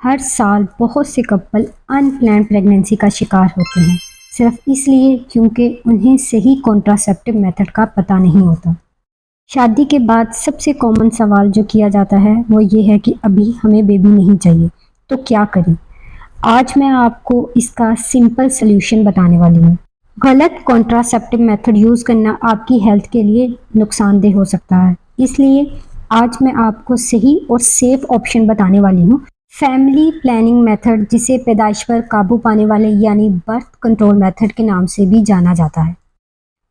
हर साल बहुत से कपल अनप्लान्ड प्रेगनेंसी का शिकार होते हैं, सिर्फ इसलिए क्योंकि उन्हें सही कॉन्ट्रासेप्टिव मेथड का पता नहीं होता। शादी के बाद सबसे कॉमन सवाल जो किया जाता है वो ये है कि अभी हमें बेबी नहीं चाहिए, तो क्या करें? आज मैं आपको इसका सिंपल सॉल्यूशन बताने वाली हूँ। गलत कॉन्ट्रासेप्टिव मेथड यूज़ करना आपकी हेल्थ के लिए नुकसानदेह हो सकता है, इसलिए आज मैं आपको सही और सेफ ऑप्शन बताने वाली हूँ। फैमिली प्लानिंग मेथड, जिसे पैदाइश पर काबू पाने वाले यानी बर्थ कंट्रोल मेथड के नाम से भी जाना जाता है।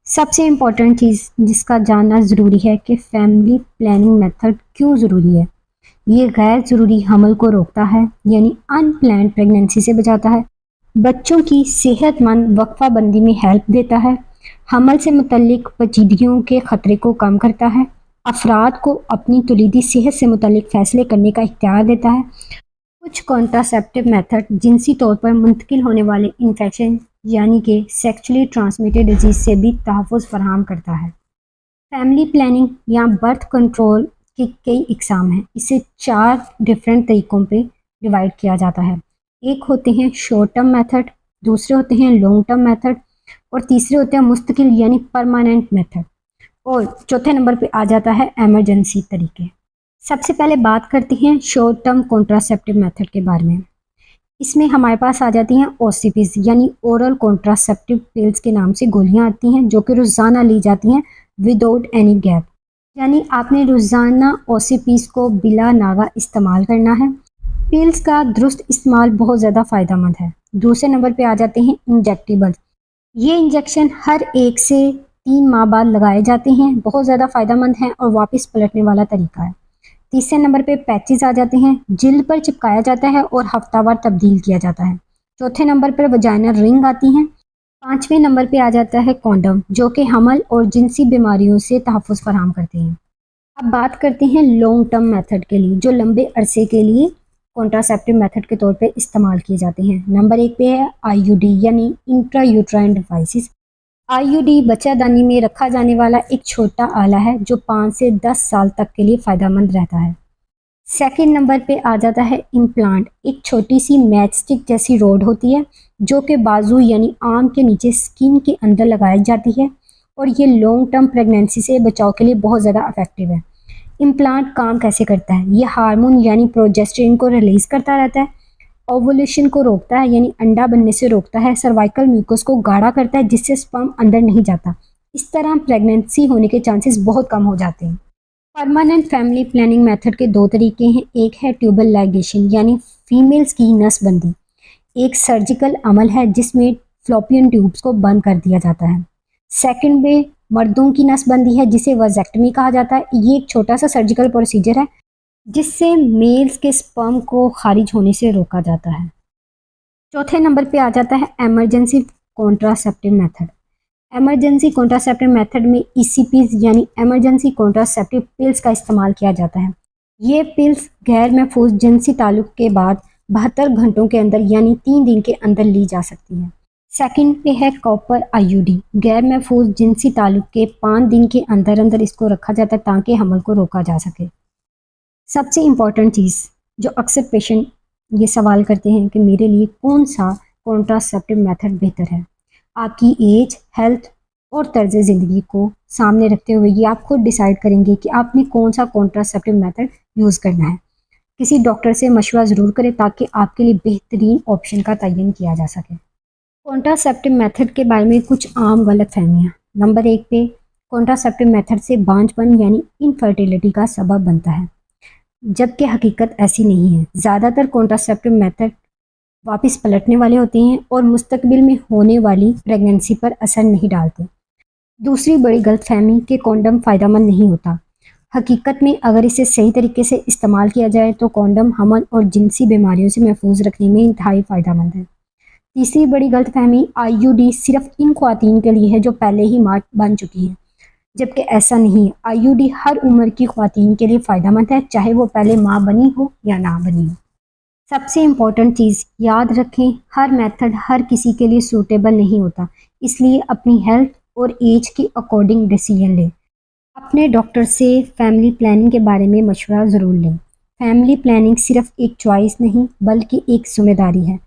सबसे इम्पोर्टेंट चीज़ जिसका जानना ज़रूरी है कि फैमिली प्लानिंग मेथड क्यों ज़रूरी है। ये गैर ज़रूरी हमल को रोकता है, यानी अनप्लान्ड प्रेगनेंसी से बचाता है। बच्चों की सेहतमंद वक्फाबंदी में हेल्प देता है। हमल से मुतल्लिक पेचीदगियों के ख़तरे को कम करता है। अफराद को अपनी तुलीदी सेहत से मुतल्लिक फ़ैसले करने का इख्तियार देता है। कुछ कॉन्ट्रासेप्टिव मेथड जिनसी तौर पर मुंतकिल होने वाले इन्फेक्शन यानी कि सेक्सुअली ट्रांसमिटेड डिजीज़ से भी तहफ़्फ़ुज़ फराहम करता है। फैमिली प्लानिंग या बर्थ कंट्रोल के कई इकसाम हैं। इसे 4 डिफरेंट तरीक़ों पे डिवाइड किया जाता है। एक होते हैं शॉर्ट टर्म मेथड, दूसरे होते हैं लॉन्ग टर्म मेथड और तीसरे होते हैं मुस्तकिल यानी परमानेंट मेथड, और चौथे नंबर पे आ जाता है एमरजेंसी तरीके। सबसे पहले बात करते हैं शॉर्ट टर्म कॉन्ट्रासेप्टिव मेथड के बारे में। इसमें हमारे पास आ जाती हैं ओसीपीज यानी ओरल कॉन्ट्रासेप्टिव पिल्स के नाम से गोलियां आती हैं, जो कि रोज़ाना ली जाती हैं विदाउट एनी गैप, यानी आपने रोज़ाना ओसीपीज को बिला नागा इस्तेमाल करना है। पिल्स का दुरुस्त इस्तेमाल बहुत ज़्यादा फ़ायदेमंद है। दूसरे नंबर पे आ जाते हैं इंजेक्टेबल्स। ये इंजेक्शन हर 1 से 3 माह बाद लगाए जाते हैं, बहुत ज़्यादा फ़ायदेमंद हैं और वापस पलटने वाला तरीका है। तीसरे नंबर पे पैचेस आ जाते हैं, जिल्द पर चिपकाया जाता है और हफ्तावार तब्दील किया जाता है। चौथे नंबर पर वजाइनल रिंग आती हैं। पाँचवें नंबर पे आ जाता है कॉन्डम, जो कि हमल और जिनसी बीमारियों से तहफ़्फ़ुज़ फराहम करते हैं। अब बात करते हैं लॉन्ग टर्म मेथड के लिए, जो लंबे अरसे के लिए कॉन्ट्रासेप्टिव मेथड के तौर पे इस्तेमाल किए जाते हैं। नंबर 1 पे है आईयूडी यानी इंट्रा यूट्राइन डिवाइसेस। आईयूडी बच्चादानी में रखा जाने वाला एक छोटा आला है जो 5 से 10 साल तक के लिए फ़ायदेमंद रहता है। सेकंड नंबर पे आ जाता है इम्प्लांट। एक छोटी सी मैच स्टिक जैसी रोड होती है जो कि बाजू यानी आर्म के नीचे स्किन के अंदर लगाई जाती है, और ये लॉन्ग टर्म प्रेगनेंसी से बचाव के लिए बहुत ज़्यादा इफेक्टिव है। इम्प्लांट काम कैसे करता है? ये हार्मोन यानी प्रोजेस्टेरोन को रिलीज़ करता रहता है, ओवुलेशन को रोकता है यानी अंडा बनने से रोकता है, सर्वाइकल म्यूकस को गाढ़ा करता है जिससे स्पर्म अंदर नहीं जाता। इस तरह प्रेगनेंसी होने के चांसेस बहुत कम हो जाते हैं। परमानेंट फैमिली प्लानिंग मेथड के 2 तरीके हैं। एक है ट्यूबल लाइगेशन यानी फीमेल्स की नसबंदी। एक सर्जिकल अमल है जिसमें फ्लोपियन ट्यूब्स को बंद कर दिया जाता है। सेकंड में मर्दों की नसबंदी है जिसे वजेक्टमी कहा जाता है। ये एक छोटा सा सर्जिकल प्रोसीजर है जिससे मेल्स के स्पर्म को खारिज होने से रोका जाता है। चौथे नंबर पे आ जाता है emergency contraceptive method. Emergency contraceptive method में ईसीपीज यानी इमरजेंसी कॉन्ट्रासेप्टिव पिल्स का इस्तेमाल किया जाता है। ये पिल्स गैर महफूज जिनसी ताल्लुक के बाद 72 घंटों के अंदर यानी 3 दिन के अंदर ली जा सकती है। सेकंड पे है कॉपर आईयूडी। गैर महफूज जिनसी ताल्लुक के 5 दिन के अंदर अंदर इसको रखा जाता है ताकि हमल को रोका जा सके। सबसे इम्पॉर्टेंट चीज़ जो अक्सर पेशेंट ये सवाल करते हैं कि मेरे लिए कौन सा कॉन्ट्रासेप्टिव मेथड बेहतर है। आपकी एज, हेल्थ और तर्ज ज़िंदगी को सामने रखते हुए ये आप खुद डिसाइड करेंगे कि आपने कौन सा कॉन्ट्रासेप्टिव मेथड यूज़ करना है। किसी डॉक्टर से मशवरा ज़रूर करें ताकि आपके लिए बेहतरीन ऑप्शन का तयन किया जा सके। कॉन्ट्रासेप्टिव मेथड के बारे में कुछ आम गलतफहमियाँ। नंबर 1 पे कॉन्ट्रासेप्टिव मेथड से बांझपन यानी इनफर्टिलिटी का सबब बनता है, जबकि हकीकत ऐसी नहीं है। ज़्यादातर कॉन्ट्रासेप्टिव मेथड वापस पलटने वाले होते हैं और मुस्तकबिल में होने वाली प्रेगनेंसी पर असर नहीं डालते। दूसरी बड़ी गलतफहमी कि कॉन्डम फ़ायदेमंद नहीं होता। हकीकत में अगर इसे सही तरीके से इस्तेमाल किया जाए तो कॉन्डम हमल और जिनसी बीमारियों से महफूज रखने में इंतहाई फ़ायदेमंद है। तीसरी बड़ी गलतफहमी आईयूडी सिर्फ इन ख्वातीन के लिए है जो पहले ही माँ बन चुकी हैं, जबकि ऐसा नहीं है। आईयूडी हर उम्र की ख्वातीन के लिए फ़ायदेमंद है, चाहे वो पहले माँ बनी हो या ना बनी हो। सबसे इम्पॉर्टेंट चीज़ याद रखें, हर मेथड हर किसी के लिए सूटेबल नहीं होता, इसलिए अपनी हेल्थ और एज के अकॉर्डिंग डिसीजन लें। अपने डॉक्टर से फैमिली प्लानिंग के बारे में मशवरा ज़रूर लें। फैमिली प्लानिंग सिर्फ एक चॉइस नहीं बल्कि एक जिम्मेदारी है।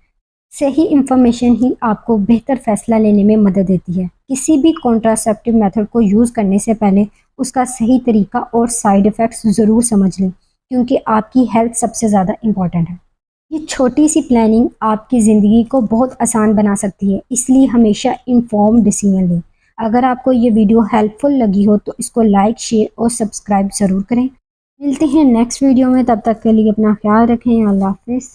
सही इंफॉर्मेशन ही आपको बेहतर फैसला लेने में मदद देती है। किसी भी कॉन्ट्रासेप्टिव मेथड को यूज़ करने से पहले उसका सही तरीका और साइड इफ़ेक्ट्स ज़रूर समझ लें, क्योंकि आपकी हेल्थ सबसे ज़्यादा इम्पॉर्टेंट है। ये छोटी सी प्लानिंग आपकी ज़िंदगी को बहुत आसान बना सकती है, इसलिए हमेशा इन्फॉर्म डिसीजन लें। अगर आपको ये वीडियो हेल्पफुल लगी हो तो इसको लाइक, शेयर और सब्सक्राइब ज़रूर करें। मिलते हैं नेक्स्ट वीडियो में, तब तक के लिए अपना ख्याल रखें। अल्लाह हाफ़िज़।